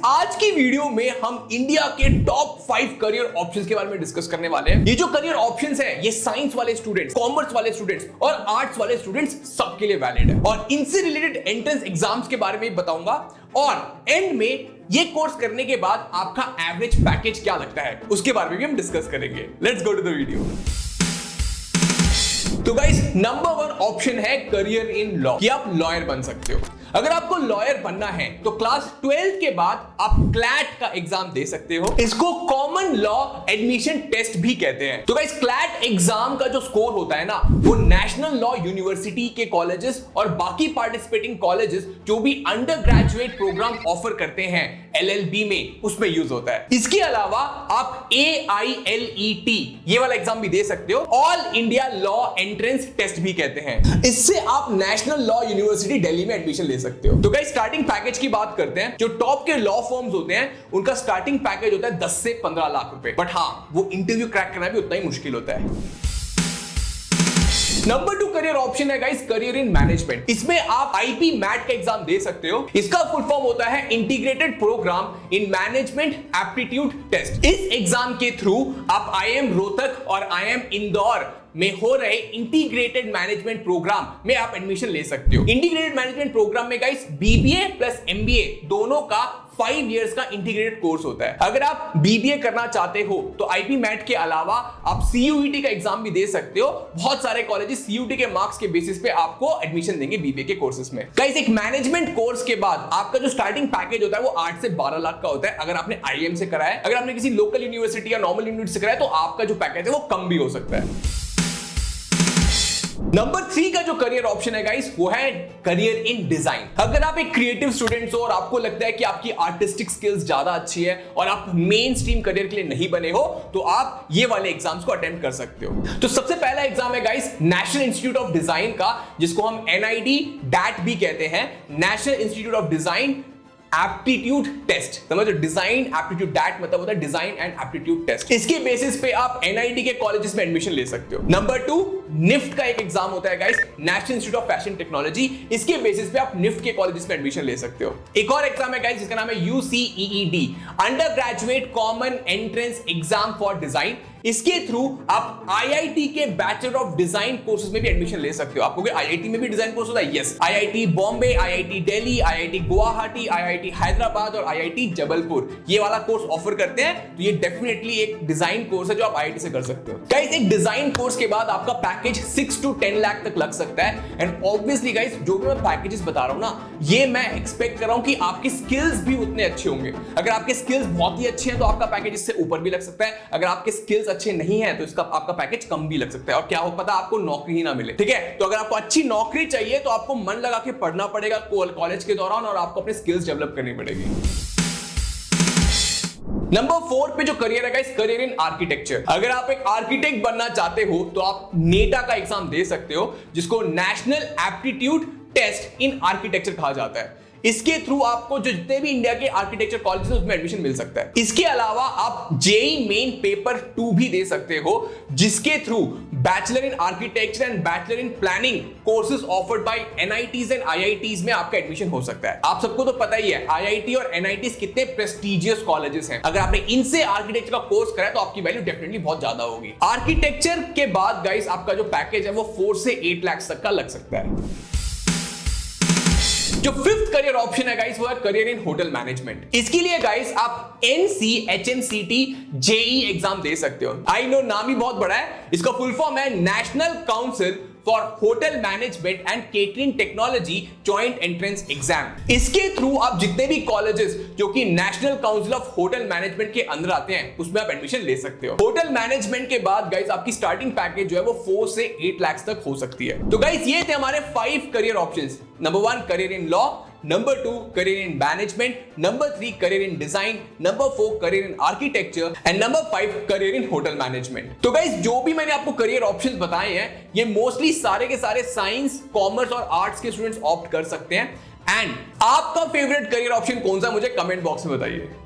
आज की वीडियो में हम इंडिया के टॉप 5 करियर ऑप्शंस के बारे में डिस्कस करने वाले हैं। ये जो करियर ऑप्शंस है ये साइंस वाले स्टूडेंट्स, कॉमर्स वाले स्टूडेंट्स और आर्ट्स वाले स्टूडेंट्स सबके लिए वैलिड है और इनसे रिलेटेड एंट्रेंस एग्जाम्स के बारे में बताऊंगा और एंड में ये कोर्स करने के बाद आपका एवरेज पैकेज क्या लगता है उसके बारे में भी हम डिस्कस करेंगे। Let's go to the video. तो गाइस नंबर 1 ऑप्शन है करियर इन लॉ कि आप लॉयर बन सकते हो। अगर आपको लॉयर बनना है तो क्लास 12 के बाद आप क्लैट का एग्जाम दे सकते हो। इसको कॉमन लॉ एडमिशन टेस्ट भी कहते हैं। तो गाइस क्लैट एग्जाम का जो स्कोर होता है ना वो नेशनल लॉ यूनिवर्सिटी के कॉलेजेस और बाकी पार्टिसिपेटिंग कॉलेजेस जो भी अंडर ग्रेजुएट प्रोग्राम ऑफर करते हैं LLB में उसमें यूज होता है। इसके अलावा आप AILET ये वाला एग्जाम भी दे सकते हो। All India law entrance test भी कहते हैं। इससे आप नेशनल लॉ यूनिवर्सिटी दिल्ली में एडमिशन ले सकते हो। तो गाइस स्टार्टिंग पैकेज की बात करते हैं। जो टॉप के लॉ फर्म्स होते हैं उनका स्टार्टिंग पैकेज होता है 10 से 15 लाख रुपए। बट हाँ वो इंटरव्यू क्रैक करना भी उतना ही मुश्किल होता है। नंबर 2 करियर ऑप्शन है गाइस करियर इन मैनेजमेंट। इसमें आप IP मैट का एग्जाम दे सकते हो। इसका फुल फॉर्म होता है integrated programme in management aptitude test. इस एग्जाम के थ्रू आप IIM रोहतक और IIM इंदौर में हो रहे इंटीग्रेटेड मैनेजमेंट प्रोग्राम में आप एडमिशन ले सकते हो। इंटीग्रेटेड मैनेजमेंट प्रोग्राम में गाइस BBA प्लस MBA दोनों का 5 इयर्स का इंटीग्रेटेड कोर्स होता है। अगर आप BBA करना चाहते हो तो IP मैट के अलावा आप CUET का एग्जाम भी दे सकते हो। बहुत सारे कॉलेजेस CUET के मार्क्स के बेसिस पे आपको एडमिशन देंगे BBA के कोर्सेज में। गाइस एक मैनेजमेंट कोर्स के बाद आपका जो स्टार्टिंग पैकेज होता है वो 8 से 12 लाख का होता है। अगर आपने IIM से करा है, अगर आपने किसी लोकल यूनिवर्सिटी या नॉर्मल यूनिवर्सिटी से करा है तो आपका जो पैकेज है वो कम भी हो सकता है। नंबर 3 का जो करियर ऑप्शन है गाइस वो है करियर इन डिजाइन। अगर आप एक क्रिएटिव स्टूडेंट हो और आपको लगता है कि आपकी आर्टिस्टिक स्किल्स ज्यादा अच्छी है और आप मेन स्ट्रीम करियर के लिए नहीं बने हो तो आप ये वाले एग्जाम्स को अटेम्प्ट कर सकते हो। तो सबसे पहला एग्जाम है guys national institute of design का, जिसको हम NID DAT भी कहते हैं, national institute of design aptitude test. समझो डिजाइन एप्टीट्यूड DAT मतलब होता है डिजाइन एंड एप्टीट्यूड टेस्ट। इसके बेसिस पे आप NID के कॉलेजेस में एडमिशन ले सकते हो। नंबर 2 NIFT का एक एग्जाम होता है guys, national institute of fashion technology. इसके बेसिस पे आप NIFT के कॉलेजेस में एडमिशन ले सकते हो। एक और एग्जाम है गाइस जिसका नाम है UCEED, under graduate common entrance exam for design. इसके थ्रू आप IIT के बैचलर ऑफ डिजाइन कोर्सेज में भी एडमिशन ले सकते हो। आपको IIT में भी डिजाइन कोर्स होता है? Yes. IIT Bombay, IIT Delhi, IIT Guwahati, IIT Hyderabad और IIT जबलपुर ये वाला कोर्स ऑफर करते हैं। तो ये डेफिनेटली एक डिजाइन कोर्स है जो आप IIT से कर सकते हो। गाइस एक डिजाइन कोर्स के बाद आपका पैकेज 6 to 10 लाख तक लग सकता है। एंड ऑब्वियसली गाइस जो भी मैं पैकेजेस बता रहा हूं ना ये मैं एक्सपेक्ट कर रहा हूं कि आपके स्किल्स भी उतने अच्छे होंगे। अगर आपके स्किल्स बहुत ही अच्छे हैं तो आपका पैकेज इससे ऊपर भी लग सकता है। अगर आपके स्किल्स अच्छे नहीं है तो इसका आपका पैकेज कम भी लग सकता है। और क्या हो पता आपको नौकरी ही ना मिले। ठीक है, तो अगर आपको अच्छी नौकरी चाहिए तो आपको मन लगा के पढ़ना पड़ेगा कॉलेज के दौरान और आपको अपने स्किल्स डेवलप करनी पड़ेगी। नंबर 4 पे जो करियर है गाइस करियर इन आर्किटेक्चर। अगर आप एक आर्किटेक्ट बनना चाहते हो तो आप नेटा का एग्जाम दे सकते हो, जिसको national aptitude test in architecture कहा जाता है। इसके थ्रू आपको जो जितने भी इंडिया के आर्किटेक्चर कॉलेजेस उसमें एडमिशन मिल सकता है। इसके अलावा आप JEE मेन पेपर 2 भी दे सकते हो, जिसके through bachelor in architecture and bachelor in planning courses offered by NITs and IITs में आपका एडमिशन हो सकता है। आप सबको तो पता ही है IIT और NITs कितने प्रेस्टिजियस कॉलेजेस हैं। अगर आपने इनसे आर्किटेक्चर का कोर्स करा है तो आपकी वैल्यू डेफिनेटली बहुत ज्यादा होगी। आर्किटेक्चर के बाद गाइस आपका जो पैकेज है वो 4 से 8 लाख तक का लग सकता है। जो 5th करियर ऑप्शन है गाइस वो है करियर इन होटल मैनेजमेंट। इसके लिए गाइस आप NC HMCT JEE एग्जाम दे सकते हो। आई नो नाम ही बहुत बड़ा है। इसका फुल फॉर्म है national council for hotel management and catering technology joint entrance exam. इसके थ्रू आप जितने भी कॉलेजेस जो कि national council of hotel management के अंदर आते हैं उसमें आप एडमिशन ले सकते हो। होटल मैनेजमेंट के बाद गाइस आपकी स्टार्टिंग पैकेज जो है वो 4 से 8 लाख तक हो सकती है। तो गाइस ये थे हमारे 5 career options. Number 1 career in law, number 2 career in management, number 3 career in design, number 4 career in architecture and number 5 career in hotel management. तो गाइस जो भी मैंने आपको करियर ऑप्शंस बताए हैं ये मोस्टली सारे के सारे साइंस, कॉमर्स और आर्ट्स के स्टूडेंट्स ऑप्ट कर सकते हैं। एंड आपका फेवरेट करियर ऑप्शन कौन सा मुझे कमेंट बॉक्स में बताइए।